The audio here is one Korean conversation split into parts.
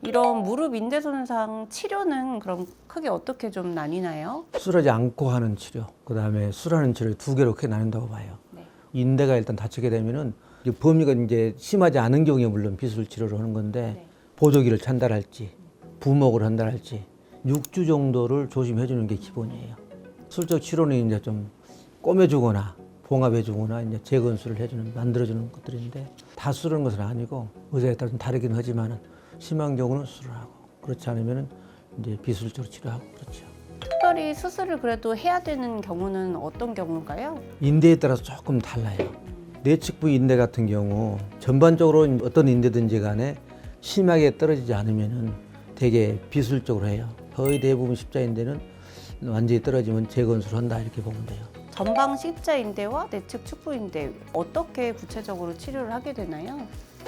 이런 무릎 인대 손상 치료는 그럼 크게 어떻게 좀 나뉘나요? 수술하지 않고 하는 치료, 그다음에 수술하는 치료 두 개로 크게 나눈다고 봐요. 네. 인대가 일단 다치게 되면은 이제 범위가 이제 심하지 않은 경우에 물론 비술 치료를 하는 건데 네. 보조기를 찬달할지 부목을 한달할지 6주 정도를 조심해 주는 게 기본이에요. 술적 치료는 이제 좀 꼬매주거나 봉합해주거나 이제 재건술을 해주는 만들어주는 것들인데 다 수술하는 것은 아니고 의사에 따라 좀 다르긴 하지만은 심한 경우는 수술을 하고 그렇지 않으면은 이제 비술적으로 치료하고 그렇죠. 특별히 수술을 그래도 해야 되는 경우는 어떤 경우인가요? 인대에 따라서 조금 달라요. 내측부 인대 같은 경우 전반적으로 어떤 인대든지 간에 심하게 떨어지지 않으면은 되게 비술적으로 해요. 거의 대부분 십자인대는 완전히 떨어지면 재건술을 한다 이렇게 보면 돼요. 전방 십자인대와 내측 축부인대 어떻게 구체적으로 치료를 하게 되나요?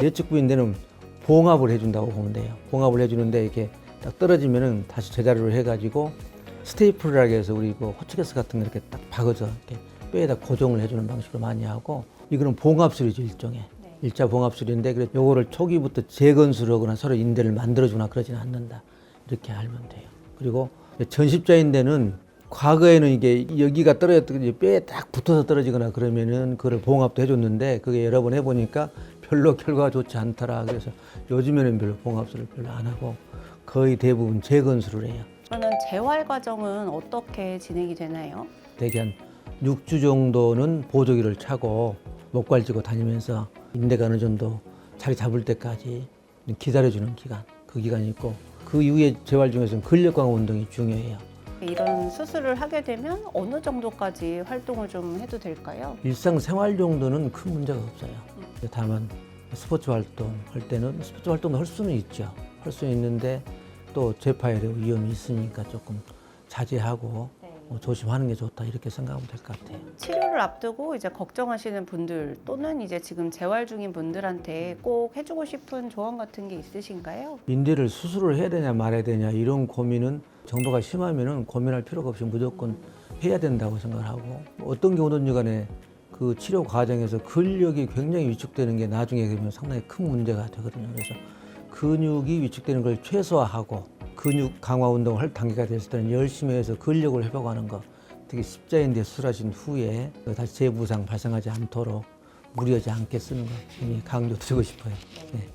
내측부 인대는 봉합을 해준다고 보면 돼요. 봉합을 해주는데 이렇게 딱 떨어지면은 다시 제자리로 해가지고 스테이플이라고 해서 우리 그 호치키스 같은 거 이렇게 딱 박아서 이렇게 뼈에다 고정을 해주는 방식으로 많이 하고 이거는 봉합술이죠 일종의. 네. 일차 봉합술인데 그래 요거를 초기부터 재건술하거나 서로 인대를 만들어주거나 그러지는 않는다 이렇게 알면 돼요. 그리고 전십자인대는 과거에는 이게 여기가 떨어졌던 게 뼈에 딱 붙어서 떨어지거나 그러면은 그걸 봉합도 해줬는데 그게 여러 번 해보니까 별로 결과가 좋지 않더라. 그래서 요즘에는 별로 봉합술을 별로 안 하고 거의 대부분 재건술을 해요. 그러면 재활 과정은 어떻게 진행이 되나요? 대개 한 6주 정도는 보조기를 차고 목발 쥐고 다니면서 인대가 어느 정도 자리 잡을 때까지 기다려주는 기간, 그 기간이 있고 그 이후에 재활 중에서는 근력 강화 운동이 중요해요. 이런 수술을 하게 되면 어느 정도까지 활동을 좀 해도 될까요? 일상생활 정도는 큰 문제가 없어요. 다만 스포츠 활동 할 때는 스포츠 활동도 할 수는 있죠. 할 수는 있는데 또 재파열의 위험이 있으니까 조금 자제하고 조심하는 게 좋다 이렇게 생각하면 될 것 같아요. 치료를 앞두고 이제 걱정하시는 분들 또는 이제 지금 재활 중인 분들한테 꼭 해주고 싶은 조언 같은 게 있으신가요? 인대를 수술을 해야 되냐 말아야 되냐 이런 고민은 정도가 심하면은 고민할 필요가 없이 무조건 해야 된다고 생각하고 어떤 경우든지 간에 그 치료 과정에서 근력이 굉장히 위축되는 게 나중에 되면 상당히 큰 문제가 되거든요. 그래서 근육이 위축되는 걸 최소화하고 근육 강화 운동을 할 단계가 됐을 때는 열심히 해서 근력을 회복하는 거 특히 십자인대 수술하신 후에 다시 재부상 발생하지 않도록 무리하지 않게 쓰는 거 강조드리고 싶어요. 네.